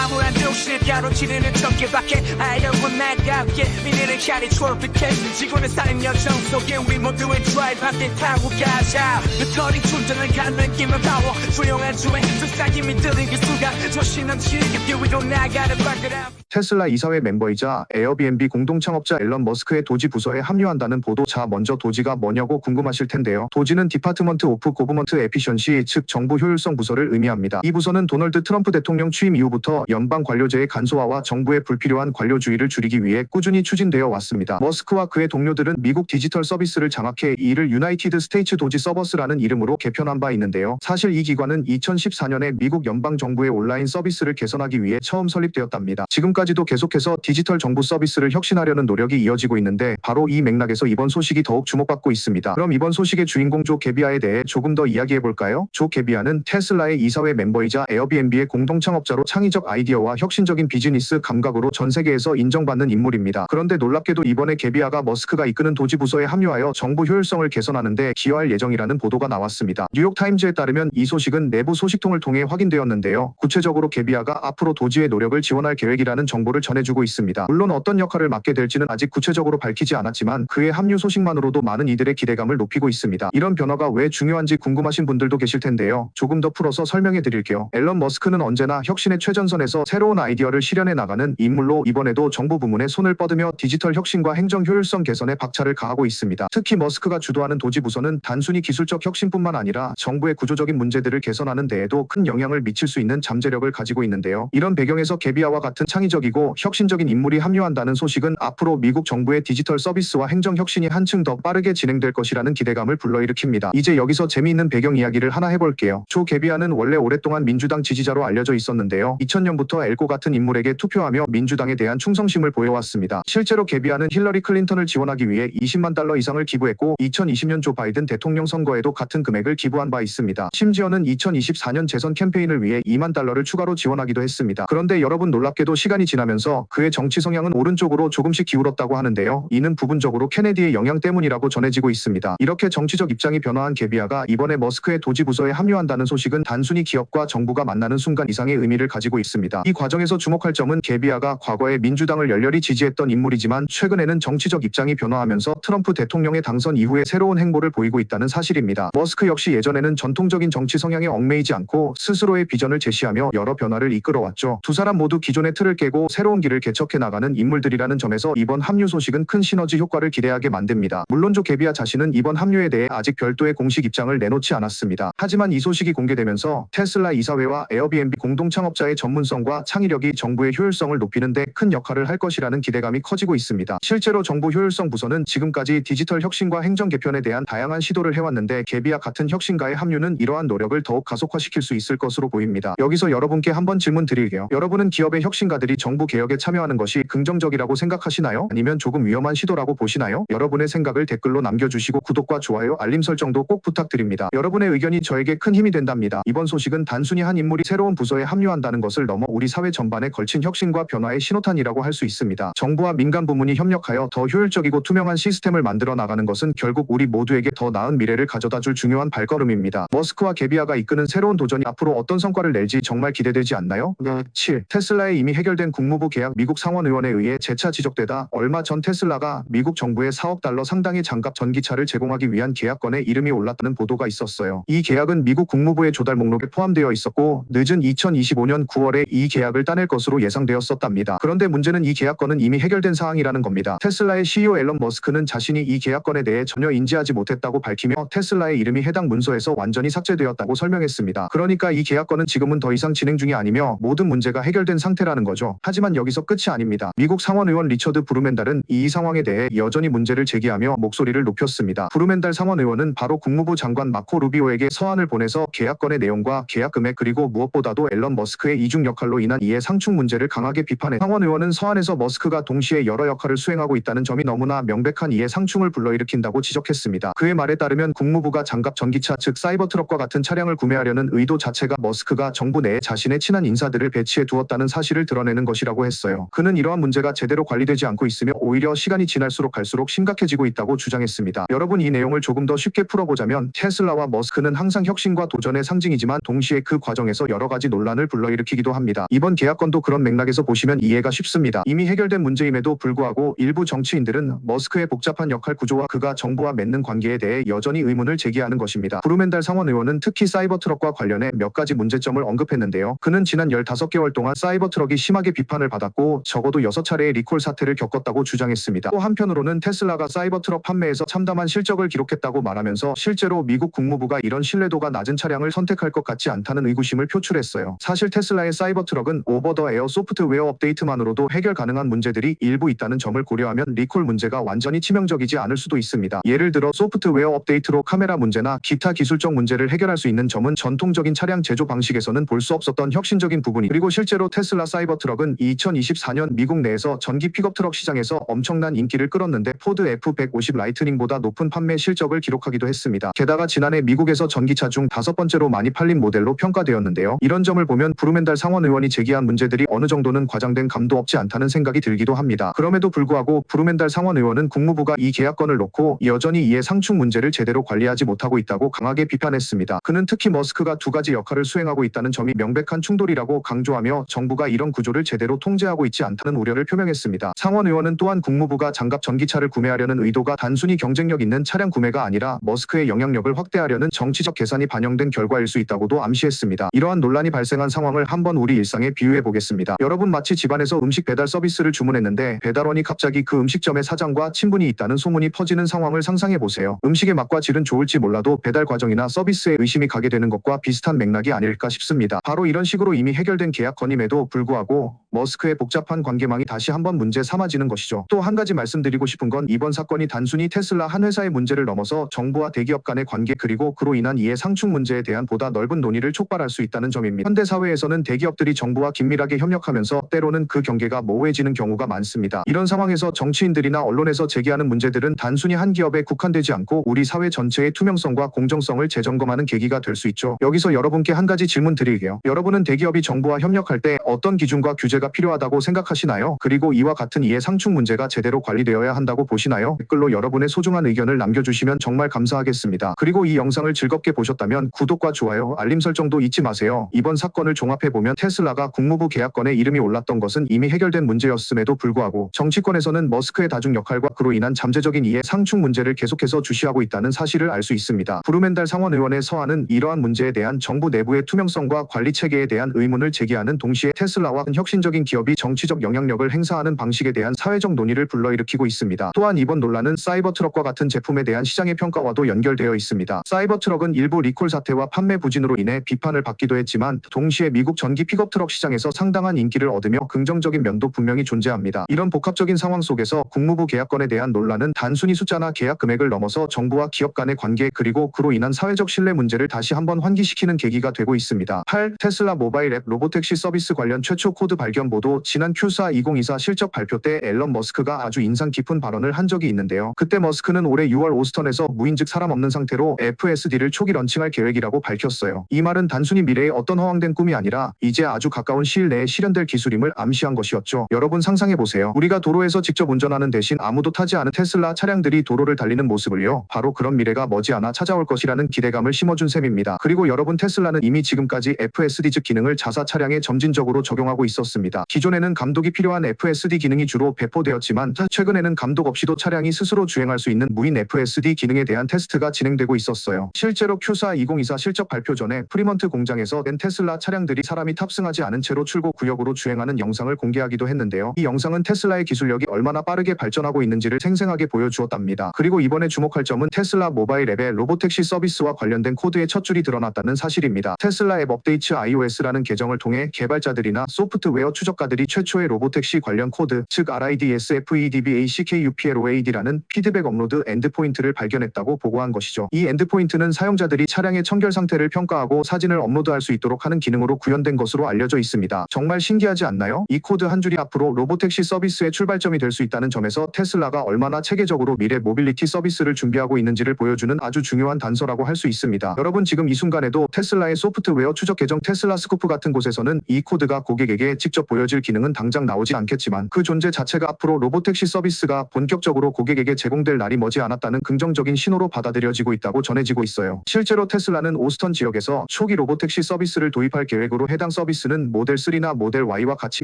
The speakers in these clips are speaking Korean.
암울한 도시를 가로지르는 전개밖에 알려고 나가게 미래를 향해 트로피켓 지구는 쌓인 여정 속에 우리 모두의 드라이브 함께 타고 가자 배터리 충전을 가는 힘을 파워 조용한 주행 세상이 믿드는 그 순간 조신한 지겹게 위로 나가는 발걸음. 테슬라 이사회 멤버이자 에어비앤비 공동 창업자 앨런 머스크의 도지 부서에 합류한다는 보도. 자, 먼저 도지가 뭐냐고 궁금하실 텐데요. 도지는 디파트먼트 오프 고버먼트 에피션시, 즉 정부 효율성 부서를 의미합니다. 이 부서는 도널드 트럼프 대통령 취임 이후부터 연방 관료제의 간소화와 정부의 불필요한 관료주의를 줄이기 위해 꾸준히 추진되어 왔습니다. 머스크와 그의 동료들은 미국 디지털 서비스를 장악해 이를 유나이티드 스테이츠 도지 서버스라는 이름으로 개편한 바 있는데요. 사실 이 기관은 2014년에 미국 연방 정부의 온라인 서비스를 개선하기 위해 처음 설립되었답니다. 지금까지도 계속해서 디지털 정부 서비스를 혁신하려는 노력이 이어지고 있는데 바로 이 맥락에서 이번 소식이 더욱 주목받고 있습니다. 그럼 이번 소식의 주인공 조 게비아에 대해 조금 더 이야기해볼까요? 조 게비아는 테슬라의 이사회 멤버이자 에어비앤비의 공동 창업자로 창의적 아이디어와 혁신적인 비즈니스 감각으로 전 세계에서 인정받는 인물입니다. 그런데 놀랍게도 이번에 게비아가 머스크가 이끄는 도지 부서에 합류하여 정부 효율성을 개선하는데 기여할 예정이라는 보도가 나왔습니다. 뉴욕타임즈에 따르면 이 소식은 내부 소식통을 통해 확인되었는데요. 구체적으로 게비아가 앞으로 도지의 노력을 지원할 계획이라는 정보를 전해주고 있습니다. 물론 어떤 역할을 맡게 될지는 아직 구체적으로 밝히지 않았지만 그의 합류 소식만으로도 많은 이들의 기대감을 높이고 있습니다. 이런 변화가 왜 중요한지 궁금하신 분들도 계실 텐데요. 조금 더 풀어서 설명해 드릴게요. 앨런 머스크는 언제나 혁신의 최전선에서 새로운 아이디어를 실현해 나가는 인물로 이번에도 정부 부문에 손을 뻗으며 디지털 혁신과 행정 효율성 개선에 박차를 가하고 있습니다. 특히 머스크가 주도하는 도지 부서는 단순히 기술적 혁신뿐만 아니라 정부의 구조적인 문제들을 개선하는 데에도 큰 영향을 미칠 수 있는 잠재력을 가지고 있는데요. 이런 배경에서 게비아와 같은 창의적이고 혁신적인 인물이 합류한다는 소식은 앞으로 미국 정부의 디지털 서비스와 행정 혁신이 한층 더 빠르게 진행될 것이라는 기대감을 불러일으킵니다. 이제 여기서 재미있는 배경 이야기를 하나 해볼게요. 조 게비아는 원래 오랫동안 민주당 지지자로 알려져 있었는데요. 2000년부터 엘고 같은 인물에게 투표하며 민주당에 대한 충성심을 보여왔습니다. 실제로 게비아는 힐러리 클린턴을 지원하기 위해 $200만 이상을 기부했고 2020년 조 바이든 대통령 선거에도 같은 금액을 기부한 바 있습니다. 심지어는 2024년 재선 캠페인을 위해 $2만 추가로 지원하기도 했습니다. 그런데 여러분, 놀랍게도 시간이 지나면서 그의 정치 성향은 오른쪽으로 조금씩 기울었다고 하는데요. 이는 부분적으로 케네디의 영향 때문이라고 전해지고 있습니다. 이렇게 정치적 입장이 변화한 게비아가 이번에 머스크의 도지 부서에 합류한다는 소식은 단순히 기업과 정부가 만나는 순간 이상의 의미를 가지고 있습니다. 이 과정에서 주목할 점은 게비아가 과거에 민주당을 열렬히 지지했던 인물이지만 최근에는 정치적 입장이 변화하면서 트럼프 대통령의 당선 이후에 새로운 행보를 보이고 있다는 사실입니다. 머스크 역시 예전에는 전통적인 정치 성향에 얽매이지 않고 스스로의 비전을 제시하며 여러 변화를 이끌어왔죠. 두 사람 모두 기존의 틀을 깨고 새로운 길을 개척해 나가는 인물들이라는 점에서 이번 합류 소식은 큰 시너지 효과를 기대하게 만듭니다. 물론 조 게비아 자신은 이번 합류에 대해 아직 별도의 공식 입장을 내놓지 않았습니다. 하지만 이 소식이 공개되면서 테슬라 이사회와 에어비앤비 공동 창업자의 전문성과 창의력이 정부의 효율성을 높이는 데 큰 역할을 할 것이라는 기대감이 커지고 있습니다. 실제로 정부 효율성 부서는 지금까지 디지털 혁신과 행정 개편에 대한 다양한 시도를 해왔는데 게비아 같은 혁신가의 합류는 이러한 노력을 더욱 가속화시킬 수 있을 것으로 보입니다. 여기서 여러분께 한번 질문 드릴게요. 여러분은 기업의 혁신가들이 정부 개혁에 참여하는 것이 긍정적이라고 생각하시나요? 아니면 조금 위험한 시도라고 보시나요? 여러분의 생각을 댓글로 남겨주시고 구독과 좋아요, 알림 설정도 꼭 부탁드립니다. 여러분의 의견이 저에게 큰 힘이 된답니다. 이번 소식은 단순히 한 인물이 새로운 부서에 합류한다는 것을 넘어 우리 사회 전반에 걸친 혁신과 변화의 신호탄이라고 할 수 있습니다. 정부와 민간 부문이 협력하여 더 효율적이고 투명한 시스템을 만들어 나가는 것은 결국 우리 모두에게 더 나은 미래를 가져다 줄 중요한 발걸음입니다. 머스크와 게비아가 이끄는 새로운 도전이 앞으로 어떤 성과를 낼지 정말 기대되지 않나요? 7. 테슬라의 이미 해결된 국무부 계약 미국 상원의원에 의해 재차 지적되다 얼마 전 테슬라가 미국 정부에 $4억 상당의 장갑 전기차를 제공하기 위한 계약건에 이름이 올랐다는 보도가 있었어요. 이 계약은 미국 국무부의 조달 목록에 포함되어 있었고 늦은 2025년 9월에 이 계약을 따낼 것으로 예상되었었답니다. 그런데 문제는 이 계약건은 이미 해결된 사항이라는 겁니다. 테슬라의 CEO 앨런 머스크는 자신이 이 계약건에 대해 전혀 인지하지 못했다고 밝히며 테슬라의 이름이 해당 문서에서 완전히 삭제되었다고 설명했습니다. 그러니까 이 계약건은 지금은 더 이상 진행 중이 아니며 모든 문제가 해결된 상태라는 거죠. 하지만 여기서 끝이 아닙니다. 미국 상원의원 리처드 브루멘달은 이 상황에 대해 여전히 문제를 제기하며 목소리를 높였습니다. 브루멘달 상원의원은 바로 국무부 장관 마코 루비오에게 서한을 보내서 계약건의 내용과 계약 금액 그리고 무엇보다도 앨런 머스크의 이중 역할로 인한 이해 상충 문제를 강하게 비판해 상원의원은 서한에서 머스크가 동시에 여러 역할을 수행하고 있다는 점이 너무나 명백한 이해 상충을 불러일으킨다고 지적했습니다. 그의 말에 따르면 국무부가 장갑 전기차 즉 사이버 트럭과 같은 차량을 구매하려는 의도 자체가 머스크가 정부 내에 자신의 친한 인사들을 배치해 두었다는 사실을 드러내는 것이라고 했어요. 그는 이러한 문제가 제대로 관리되지 않고 있으며 오히려 시간이 지날수록 갈수록 심각해지고 있다고 주장했습니다. 여러분, 이 내용을 조금 더 쉽게 풀어보자면 테슬라와 머스크는 항상 혁신과 도전의 상징이지만 동시에 그 과정에서 여러 가지 논란을 불러일으키기도 합니다. 있습니다. 이번 계약건도 그런 맥락에서 보시면 이해가 쉽습니다. 이미 해결된 문제임에도 불구하고 일부 정치인들은 머스크의 복잡한 역할 구조와 그가 정부와 맺는 관계에 대해 여전히 의문을 제기하는 것입니다. 브루멘달 상원 의원은 특히 사이버트럭과 관련해 몇 가지 문제점을 언급했는데요. 그는 지난 15개월 동안 사이버트럭이 심하게 비판을 받았고 적어도 6차례의 리콜 사태를 겪었다고 주장했습니다. 또 한편으로는 테슬라가 사이버트럭 판매에서 참담한 실적을 기록했다고 말하면서 실제로 미국 국무부가 이런 신뢰도가 낮은 차량을 선택할 것 같지 않다는 의구심을 표출했어요. 사실 테슬라의 사이버트럭은 오버 더 에어 소프트웨어 업데이트만으로도 해결 가능한 문제들이 일부 있다는 점을 고려하면 리콜 문제가 완전히 치명적이지 않을 수도 있습니다. 예를 들어 소프트웨어 업데이트로 카메라 문제나 기타 기술적 문제를 해결할 수 있는 점은 전통적인 차량 제조 방식에서는 볼 수 없었던 혁신적인 부분이, 그리고 실제로 테슬라 사이버트럭은 2024년 미국 내에서 전기 픽업 트럭 시장에서 엄청난 인기를 끌었는데 포드 F150 라이트닝보다 높은 판매 실적을 기록하기도 했습니다. 게다가 지난해 미국에서 전기차 중 5번째로 많이 팔린 모델로 평가되었는데요. 이런 점을 보면 브루멘달 상원 의원이 제기한 문제들이 어느 정도는 과장된 감도 없지 않다는 생각이 들기도 합니다. 그럼에도 불구하고 브루멘달 상원 의원은 국무부가 이 계약건을 놓고 여전히 이해 상충 문제를 제대로 관리하지 못하고 있다고 강하게 비판했습니다. 그는 특히 머스크가 두 가지 역할을 수행하고 있다는 점이 명백한 충돌이라고 강조하며 정부가 이런 구조를 제대로 통제하고 있지 않다는 우려를 표명했습니다. 상원 의원은 또한 국무부가 장갑 전기차를 구매하려는 의도가 단순히 경쟁력 있는 차량 구매가 아니라 머스크의 영향력을 확대하려는 정치적 계산이 반영된 결과일 수 있다고도 암시했습니다. 이러한 논란이 발생한 상황을 한번 우리 일상에 비유해 보겠습니다. 여러분 마치 집안에서 음식 배달 서비스를 주문했는데 배달원이 갑자기 그 음식점의 사장과 친분이 있다는 소문이 퍼지는 상황을 상상해 보세요. 음식의 맛과 질은 좋을지 몰라도 배달 과정이나 서비스에 의심이 가게 되는 것과 비슷한 맥락이 아닐까 싶습니다. 바로 이런 식으로 이미 해결된 계약건임에도 불구하고 머스크의 복잡한 관계망이 다시 한번 문제 삼아지는 것이죠. 또 한 가지 말씀드리고 싶은 건 이번 사건이 단순히 테슬라 한 회사의 문제를 넘어서 정부와 대기업 간의 관계, 그리고 그로 인한 이해 상충 문제에 대한 보다 넓은 논의를 촉발할 수 있다는 점입니다. 현대 사회에서는 대기업들이 정부와 긴밀하게 협력하면서 때로는 그 경계가 모호해지는 경우가 많습니다. 이런 상황에서 정치인들이나 언론에서 제기하는 문제들은 단순히 한 기업에 국한되지 않고 우리 사회 전체의 투명성과 공정성을 재점검하는 계기가 될 수 있죠. 여기서 여러분께 한 가지 질문 드릴게요. 여러분은 대기업이 정부와 협력할 때 어떤 기준과 규제가 필요하다고 생각하시나요? 그리고 이와 같은 이해 상충 문제가 제대로 관리되어야 한다고 보시나요? 댓글로 여러분의 소중한 의견을 남겨주시면 정말 감사하겠습니다. 그리고 이 영상을 즐겁게 보셨다면 구독과 좋아요, 알림 설정도 잊지 마세요. 이번 사건을 종합해보면 테슬라가 국무부 계약건에 이름이 올랐던 것은 이미 해결된 문제였음에도 불구하고 정치권에서는 머스크의 다중 역할과 그로 인한 잠재적인 이해 상충 문제를 계속해서 주시하고 있다는 사실을 알 수 있습니다. 브루멘달 상원 의원의 서한은 이러한 문제에 대한 정부 내부의 투명성과 관리 체계에 대한 의문을 제기하는 동시에 테슬라와 혁신적인 기업이 정치적 영향력을 행사하는 방식에 대한 사회적 논의를 불러일으키고 있습니다. 또한 이번 논란은 사이버트럭과 같은 제품에 대한 시장의 평가와도 연결되어 있습니다. 사이버트럭은 일부 리콜 사태와 판매 부진으로 인해 비판을 받기도 했지만 동시에 미국 전기 픽업 트럭 시장에서 상당한 인기를 얻으며 긍정적인 면도 분명히 존재합니다. 이런 복합적인 상황 속에서 국무부 계약건에 대한 논란은 단순히 숫자나 계약 금액을 넘어서 정부와 기업 간의 관계, 그리고 그로 인한 사회적 신뢰 문제를 다시 한번 환기시키는 계기가 되고 있습니다. 8. 테슬라 모바일 앱 로보택시 서비스 관련 최초 코드 발견 보도. 지난 Q4 2024 실적 발표 때 앨런 머스크가 아주 인상 깊은 발언을 한 적이 있는데요. 그때 머스크는 올해 6월 오스턴에서 무인 즉 사람 없는 상태로 FSD를 초기 런칭할 계획이라고 밝혔어요. 이 말은 단순히 미래의 어떤 허황된 꿈이 아니라 이제 아주 가까운 시일 내에 실현될 기술임을 암시한 것이었죠. 여러분 상상해보세요. 우리가 도로에서 직접 운전하는 대신 아무도 타지 않은 테슬라 차량들이 도로를 달리는 모습을요. 바로 그런 미래가 머지않아 찾아올 것이라는 기대감을 심어준 셈입니다. 그리고 여러분, 테슬라는 이미 지금까지 FSD 즉 기능을 자사 차량에 점진적으로 적용하고 있었습니다. 기존에는 감독이 필요한 FSD 기능이 주로 배포되었지만 최근에는 감독 없이도 차량이 스스로 주행할 수 있는 무인 FSD 기능에 대한 테스트가 진행되고 있었어요. 실제로 Q4 2024 실적 발표 전에 프리먼트 공장에서 낸 테슬라 차량들이 사람이 탑승하지 않은 채로 출고 구역으로 주행하는 영상을 공개하기도 했는데요. 이 영상은 테슬라의 기술력이 얼마나 빠르게 발전하고 있는지를 생생하게 보여주었답니다. 그리고 이번에 주목할 점은 테슬라 모바일 앱의 로보택시 서비스와 관련된 코드의 첫 줄이 드러났다는 사실입니다. 테슬라 앱 업데이트 iOS라는 계정을 통해 개발자들이나 소프트웨어 추적가들이 최초의 로보택시 관련 코드, 즉 RIDSFEDBACKUPLOAD라는 피드백 업로드 엔드포인트를 발견했다고 보고한 것이죠. 이 엔드포인트는 사용자들이 차량의 청결 상태를 평가하고 사진을 업로드할 수 있도록 하는 기능으로 구현된 것으로 알려져 있습니다. 정말 신기하지 않나요? 이 코드 한 줄이 앞으로 로보택시 서비스의 출발점이 될 수 있다는 점에서 테슬라가 얼마나 체계적으로 미래 모빌리티 서비스를 준비하고 있는지를 보여주는 아주 중요한 단서라고 할 수 있습니다. 여러분, 지금 이 순간에도 테슬라의 소프트웨어 추적 계정 테슬라 스쿠프 같은 곳에서는 이 코드가 고객에게 직접 보여질 기능은 당장 나오지 않겠지만 그 존재 자체가 앞으로 로보택시 서비스가 본격적으로 고객에게 제공될 날이 머지않았다는 긍정적인 신호로 받아들여지고 있다고 전해지고 있어요. 실제로 테슬라는 오스턴 지역에서 초기 로보택시 서비스를 도입할 계획으로 해당 서비스 서비스는 모델 3나 모델 Y와 같이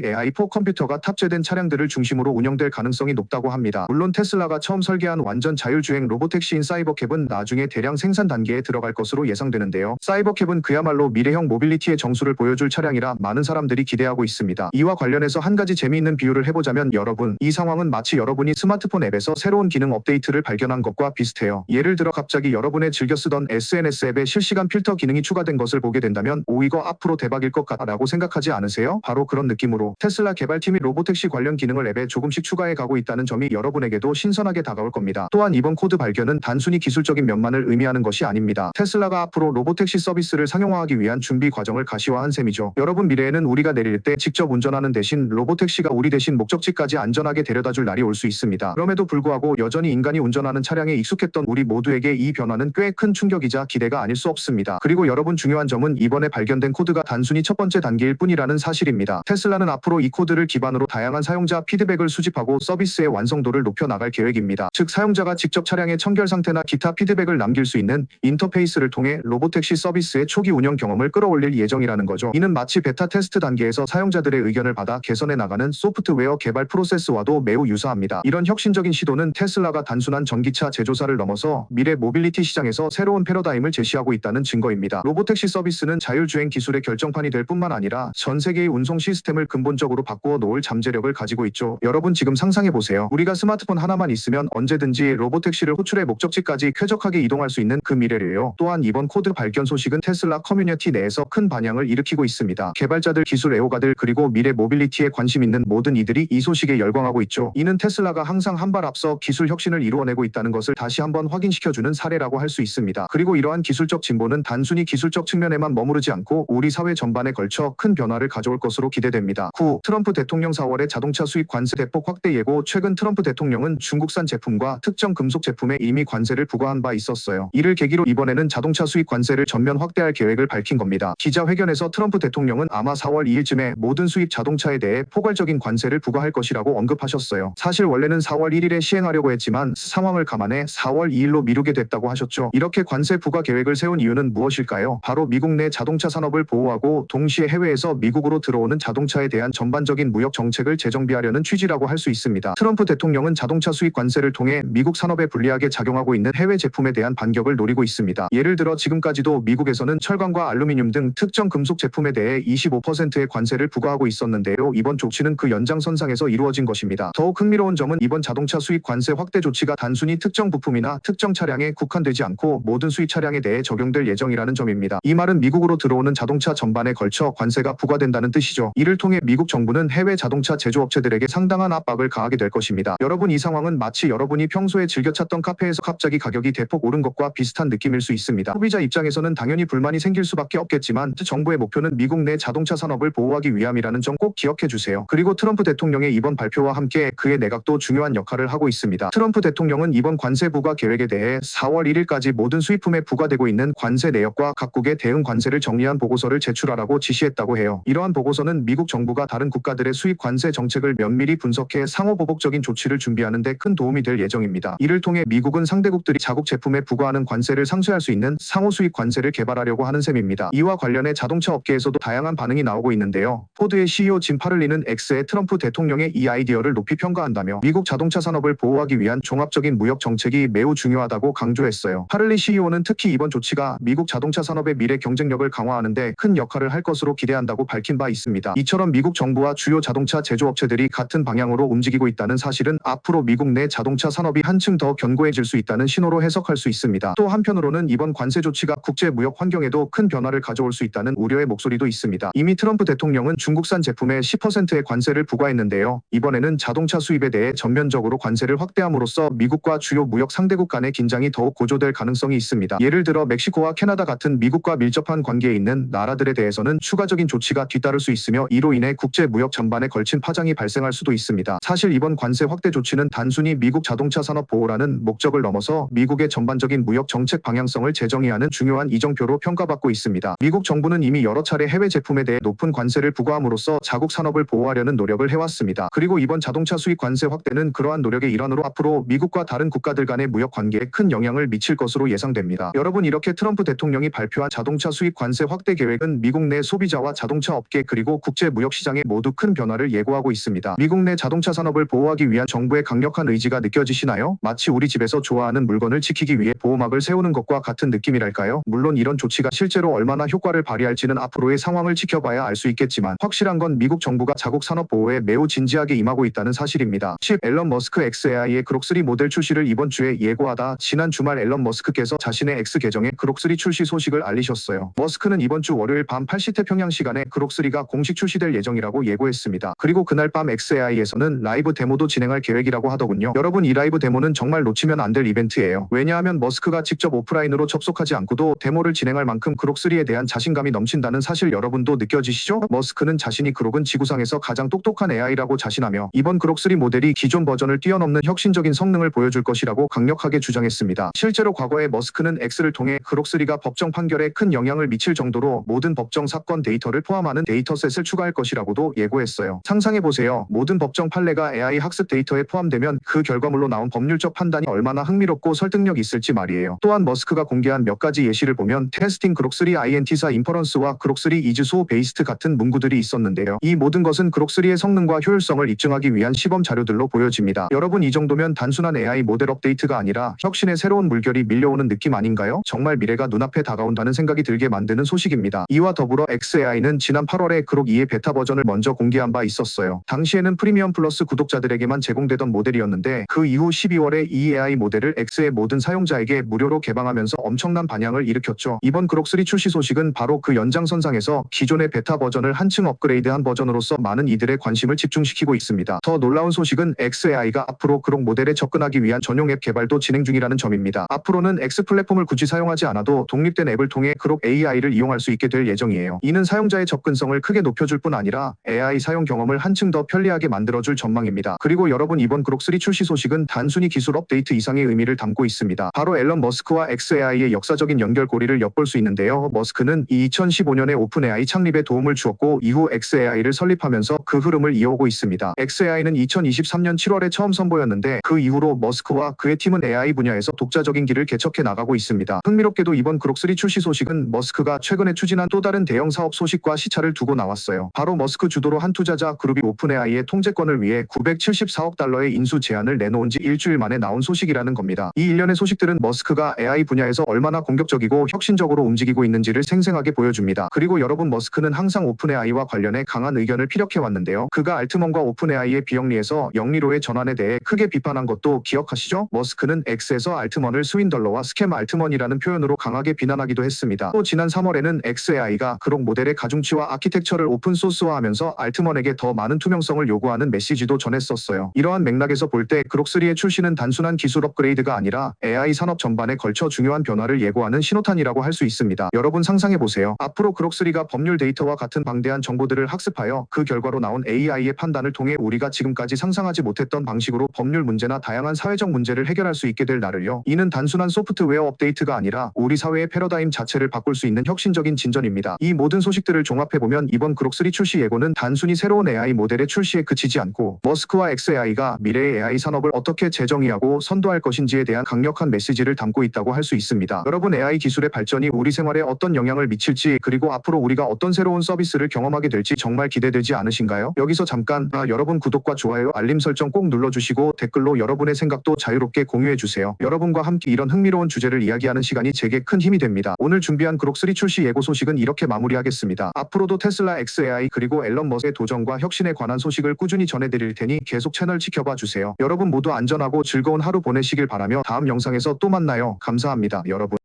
AI4 컴퓨터가 탑재된 차량들을 중심으로 운영될 가능성이 높다고 합니다. 물론 테슬라가 처음 설계한 완전 자율주행 로보택시인 사이버캡은 나중에 대량 생산 단계에 들어갈 것으로 예상되는데요. 사이버캡은 그야말로 미래형 모빌리티의 정수를 보여줄 차량이라 많은 사람들이 기대하고 있습니다. 이와 관련해서 한 가지 재미있는 비유를 해보자면 여러분, 이 상황은 마치 여러분이 스마트폰 앱에서 새로운 기능 업데이트를 발견한 것과 비슷해요. 예를 들어 갑자기 여러분의 즐겨 쓰던 SNS 앱에 실시간 필터 기능이 추가된 것을 보게 된다면 오, 이거 앞으로 대박일 것 같아 라고 생각하지 않으세요? 바로 그런 느낌으로 테슬라 개발팀이 로보택시 관련 기능을 앱에 조금씩 추가해 가고 있다는 점이 여러분에게도 신선하게 다가올 겁니다. 또한 이번 코드 발견은 단순히 기술적인 면만을 의미하는 것이 아닙니다. 테슬라가 앞으로 로보택시 서비스를 상용화하기 위한 준비 과정을 가시화한 셈이죠. 여러분, 미래에는 우리가 내릴 때 직접 운전하는 대신 로보택시가 우리 대신 목적지까지 안전하게 데려다줄 날이 올 수 있습니다. 그럼에도 불구하고 여전히 인간이 운전하는 차량에 익숙했던 우리 모두에게 이 변화는 꽤 큰 충격이자 기대가 아닐 수 없습니다. 그리고 여러분, 중요한 점은 이번에 발견된 코드가 단순히 첫 번째 단계일 뿐이라는 사실입니다. 테슬라는 앞으로 이 코드를 기반으로 다양한 사용자 피드백을 수집하고 서비스의 완성도를 높여 나갈 계획입니다. 즉, 사용자가 직접 차량의 청결 상태나 기타 피드백을 남길 수 있는 인터페이스를 통해 로보택시 서비스의 초기 운영 경험을 끌어올릴 예정이라는 거죠. 이는 마치 베타 테스트 단계에서 사용자들의 의견을 받아 개선해 나가는 소프트웨어 개발 프로세스와도 매우 유사합니다. 이런 혁신적인 시도는 테슬라가 단순한 전기차 제조사를 넘어서 미래 모빌리티 시장에서 새로운 패러다임을 제시하고 있다는 증거입니다. 로보택시 서비스는 자율주행 기술의 결정판이 될 뿐만 아니라 전 세계의 운송 시스템을 근본적으로 바꾸어 놓을 잠재력을 가지고 있죠. 여러분, 지금 상상해보세요. 우리가 스마트폰 하나만 있으면 언제든지 로보택시를 호출해 목적지까지 쾌적하게 이동할 수 있는 그 미래를요. 또한 이번 코드 발견 소식은 테슬라 커뮤니티 내에서 큰 반향을 일으키고 있습니다. 개발자들, 기술 애호가들, 그리고 미래 모빌리티에 관심 있는 모든 이들이 이 소식에 열광하고 있죠. 이는 테슬라가 항상 한 발 앞서 기술 혁신을 이루어내고 있다는 것을 다시 한번 확인시켜주는 사례라고 할 수 있습니다. 그리고 이러한 기술적 진보는 단순히 기술적 측면에만 머무르지 않고 우리 사회 전반에 걸쳐 큰 변화를 가져올 것으로 기대됩니다. 9. 트럼프 대통령 4월에 자동차 수입 관세 대폭 확대 예고. 최근 트럼프 대통령은 중국산 제품과 특정 금속 제품에 이미 관세를 부과한 바 있었어요. 이를 계기로 이번에는 자동차 수입 관세를 전면 확대할 계획을 밝힌 겁니다. 기자회견에서 트럼프 대통령은 아마 4월 2일쯤에 모든 수입 자동차에 대해 포괄적인 관세를 부과할 것이라고 언급하셨어요. 사실 원래는 4월 1일에 시행하려고 했지만 상황을 감안해 4월 2일로 미루게 됐다고 하셨죠. 이렇게 관세 부과 계획을 세운 이유는 무엇일까요? 바로 미국 내 자동차 산업을 보호하고 동시에 해외에서 미국으로 들어오는 자동차에 대한 전반적인 무역 정책을 재정비하려는 취지라고 할 수 있습니다. 트럼프 대통령은 자동차 수입 관세를 통해 미국 산업에 불리하게 작용하고 있는 해외 제품에 대한 반격을 노리고 있습니다. 예를 들어 지금까지도 미국에서는 철강과 알루미늄 등 특정 금속 제품에 대해 25%의 관세를 부과하고 있었는데요. 이번 조치는 그 연장선상에서 이루어진 것입니다. 더욱 흥미로운 점은 이번 자동차 수입 관세 확대 조치가 단순히 특정 부품이나 특정 차량에 국한되지 않고 모든 수입 차량에 대해 적용될 예정이라는 점입니다. 이 말은 미국으로 들어오는 자동차 전반에 걸쳐 관세가 부과된다는 뜻이죠. 이를 통해 미국 정부는 해외 자동차 제조업체들에게 상당한 압박을 가하게 될 것입니다. 여러분, 이 상황은 마치 여러분이 평소에 즐겨 찾던 카페에서 갑자기 가격이 대폭 오른 것과 비슷한 느낌일 수 있습니다. 소비자 입장에서는 당연히 불만이 생길 수밖에 없겠지만 정부의 목표는 미국 내 자동차 산업을 보호하기 위함이라는 점 꼭 기억해 주세요. 그리고 트럼프 대통령의 이번 발표와 함께 그의 내각도 중요한 역할을 하고 있습니다. 트럼프 대통령은 이번 관세 부과 계획에 대해 4월 1일까지 모든 수입품에 부과되고 있는 관세 내역과 각국의 대응 관세를 정리한 보고서를 제출하라고 지시했다고 해요. 이러한 보고서는 미국 정부가 다른 국가들의 수입 관세 정책을 면밀히 분석해 상호보복적인 조치를 준비하는 데 큰 도움이 될 예정입니다. 이를 통해 미국은 상대국들이 자국 제품에 부과하는 관세를 상쇄할 수 있는 상호 수입 관세를 개발하려고 하는 셈입니다. 이와 관련해 자동차 업계에서도 다양한 반응이 나오고 있는데요. 포드의 CEO 짐 파를리는 X에 트럼프 대통령의 이 아이디어를 높이 평가한다며 미국 자동차 산업을 보호하기 위한 종합적인 무역 정책이 매우 중요하다고 강조했어요. 파를리 CEO는 특히 이번 조치가 미국 자동차 산업의 미래 경쟁력을 강화하는 데 큰 역할을 할 것으로 기대한다고 밝힌 바 있습니다. 이처럼 미국 정부와 주요 자동차 제조업체들이 같은 방향으로 움직이고 있다는 사실은 앞으로 미국 내 자동차 산업이 한층 더 견고해질 수 있다는 신호로 해석할 수 있습니다. 또 한편으로는 이번 관세 조치가 국제 무역 환경에도 큰 변화를 가져올 수 있다는 우려의 목소리도 있습니다. 이미 트럼프 대통령은 중국산 제품에 10%의 관세를 부과했는데요. 이번에는 자동차 수입에 대해 전면적으로 관세를 확대함으로써 미국과 주요 무역 상대국 간의 긴장이 더욱 고조될 가능성이 있습니다. 예를 들어 멕시코와 캐나다 같은 미국과 밀접한 관계에 있는 나라들에 대해서는 추가적인 조치가 뒤따를 수 있으며 이로 인해 국제 무역 전반에 걸친 파장이 발생할 수도 있습니다. 사실 이번 관세 확대 조치는 단순히 미국 자동차 산업 보호라는 목적을 넘어서 미국의 전반적인 무역 정책 방향성을 재정의하는 중요한 이정표로 평가받고 있습니다. 미국 정부는 이미 여러 차례 해외 제품에 대해 높은 관세를 부과함으로써 자국 산업을 보호하려는 노력을 해왔습니다. 그리고 이번 자동차 수입 관세 확대는 그러한 노력의 일환으로 앞으로 미국과 다른 국가들 간의 무역 관계에 큰 영향을 미칠 것으로 예상됩니다. 여러분, 이렇게 트럼프 대통령이 발표한 자동차 수입 관세 확대 계획은 미국 내 소비자와 우리나라와 자동차 업계 그리고 국제 무역 시장에 모두 큰 변화를 예고하고 있습니다. 미국 내 자동차 산업을 보호하기 위한 정부의 강력한 의지가 느껴지시나요? 마치 우리 집에서 좋아하는 물건을 지키기 위해 보호막을 세우는 것과 같은 느낌이랄까요? 물론 이런 조치가 실제로 얼마나 효과를 발휘할지는 앞으로의 상황을 지켜봐야 알 수 있겠지만 확실한 건 미국 정부가 자국 산업 보호에 매우 진지하게 임하고 있다는 사실입니다. 10. 앨런 머스크 XAI의 그록3 모델 출시를 이번 주에 예고하다 지난 주말 앨런 머스크께서 자신의 X 계정에 그록3 출시 소식을 알리셨어요. 머스크는 이번 주 월요일 밤 8시 태평양 시간에 그록3가 공식 출시될 예정이라고 예고했습니다. 그리고 그날 밤 XAI에서는 라이브 데모도 진행할 계획이라고 하더군요. 여러분, 이 라이브 데모는 정말 놓치면 안 될 이벤트예요. 왜냐하면 머스크가 직접 오프라인으로 접속하지 않고도 데모를 진행할 만큼 그록3에 대한 자신감이 넘친다는 사실 여러분도 느껴지시죠? 머스크는 자신이 그록은 지구상에서 가장 똑똑한 AI라고 자신하며 이번 그록3 모델이 기존 버전을 뛰어넘는 혁신적인 성능을 보여줄 것이라고 강력하게 주장했습니다. 실제로 과거에 머스크는 X를 통해 그록3가 법정 판결에 큰 영향을 미칠 정도로 모든 법정 사건 데이터를 포함하는 데이터셋을 추가할 것이라고도 예고했어요. 상상해보세요. 모든 법정 판례가 AI 학습 데이터에 포함되면 그 결과물로 나온 법률적 판단이 얼마나 흥미롭고 설득력 있을지 말이에요. 또한 머스크가 공개한 몇 가지 예시를 보면 테스팅 그록3 INT사 인퍼런스와 그록3 이즈 소 베이스트 같은 문구들이 있었는데요. 이 모든 것은 그록3의 성능과 효율성을 입증하기 위한 시범 자료들로 보여집니다. 여러분, 이 정도면 단순한 AI 모델 업데이트가 아니라 혁신의 새로운 물결이 밀려오는 느낌 아닌가요? 정말 미래가 눈앞에 다가온다는 생각이 들게 만드는 소식입니다. 이와 더불어 XAI는 지난 8월에 그록2의 베타 버전을 먼저 공개한 바 있었어요. 당시에는 프리미엄 플러스 구독자들에게만 제공되던 모델이었는데 그 이후 12월에 이 AI 모델을 X의 모든 사용자에게 무료로 개방하면서 엄청난 반향을 일으켰죠. 이번 그록3 출시 소식은 바로 그 연장선상에서 기존의 베타 버전을 한층 업그레이드한 버전으로서 많은 이들의 관심을 집중시키고 있습니다. 더 놀라운 소식은 XAI가 앞으로 그록 모델에 접근하기 위한 전용 앱 개발도 진행 중이라는 점입니다. 앞으로는 X 플랫폼을 굳이 사용하지 않아도 독립된 앱을 통해 그록 AI를 이용할 수 있게 될 예정이에요. 이는 사용자의 접근성을 크게 높여줄 뿐 아니라 AI 사용 경험을 한층 더 편리하게 만들어줄 전망입니다. 그리고 여러분, 이번 그록3 출시 소식은 단순히 기술 업데이트 이상의 의미를 담고 있습니다. 바로 앨런 머스크와 XAI의 역사적인 연결고리를 엿볼 수 있는데요. 머스크는 2015년에 오픈AI 창립에 도움을 주었고 이후 XAI를 설립하면서 그 흐름을 이어오고 있습니다. XAI는 2023년 7월에 처음 선보였는데 그 이후로 머스크와 그의 팀은 AI 분야에서 독자적인 길을 개척해 나가고 있습니다. 흥미롭게도 이번 그록3 출시 소식은 머스크가 최근에 추진한 또 다른 대형 사업 소식과 시차를 두고 나왔어요. 바로 머스크 주도로 한 투자자 그룹이 오픈AI의 통제권을 위해 974억 달러의 인수 제안을 내놓은 지 일주일 만에 나온 소식이라는 겁니다. 이 일련의 소식들은 머스크가 AI 분야에서 얼마나 공격적이고 혁신적으로 움직이고 있는지를 생생하게 보여줍니다. 그리고 여러분, 머스크는 항상 오픈AI와 관련해 강한 의견을 피력해왔는데요. 그가 알트먼과 오픈AI의 비영리에서 영리로의 전환에 대해 크게 비판한 것도 기억하시죠? 머스크는 X에서 알트먼을 스윈덜러와 스캠 알트먼이라는 표현으로 강하게 비난하기도 했습니다. 또 지난 3월에는 XAI가 그록 모델의 가중치와 아키텍처를 오픈소스화하면서 알트먼에게 더 많은 투명성을 요구하는 메시지도 전했었어요. 이러한 맥락에서 볼 때 그록3의 출시는 단순한 기술 업그레이드가 아니라 AI 산업 전반에 걸쳐 중요한 변화를 예고하는 신호탄이라고 할 수 있습니다. 여러분, 상상해보세요. 앞으로 그록3가 법률 데이터와 같은 방대한 정보들을 학습하여 그 결과로 나온 AI의 판단을 통해 우리가 지금까지 상상하지 못했던 방식으로 법률 문제나 다양한 사회적 문제를 해결할 수 있게 될 날을요. 이는 단순한 소프트웨어 업데이트가 아니라 우리 사회의 패러다임 자체를 바꿀 수 있는 혁신적인 진전입니다. 이 모든 소식들을 종합해보면 이번 그록3 출시 예고는 단순히 새로운 AI 모델의 출시에 그치지 않고 머스크와 XAI가 미래의 AI 산업을 어떻게 재정의하고 선도할 것인지에 대한 강력한 메시지를 담고 있다고 할 수 있습니다. 여러분, AI 기술의 발전이 우리 생활에 어떤 영향을 미칠지 그리고 앞으로 우리가 어떤 새로운 서비스를 경험하게 될지 정말 기대되지 않으신가요? 여기서 잠깐 여러분, 구독과 좋아요, 알림 설정 꼭 눌러주시고 댓글로 여러분의 생각도 자유롭게 공유해주세요. 여러분과 함께 이런 흥미로운 주제를 이야기하는 시간이 제게 큰 힘이 됩니다. 오늘 준비한 그록3 출시 예고 소식은 이렇게 마무리하겠습니다. 앞으로도 테슬라 XAI 그리고 앨런 머스크의 도전과 혁신에 관한 소식을 꾸준히 전해드릴 테니 계속 채널 지켜봐 주세요. 여러분 모두 안전하고 즐거운 하루 보내시길 바라며 다음 영상에서 또 만나요. 감사합니다, 여러분.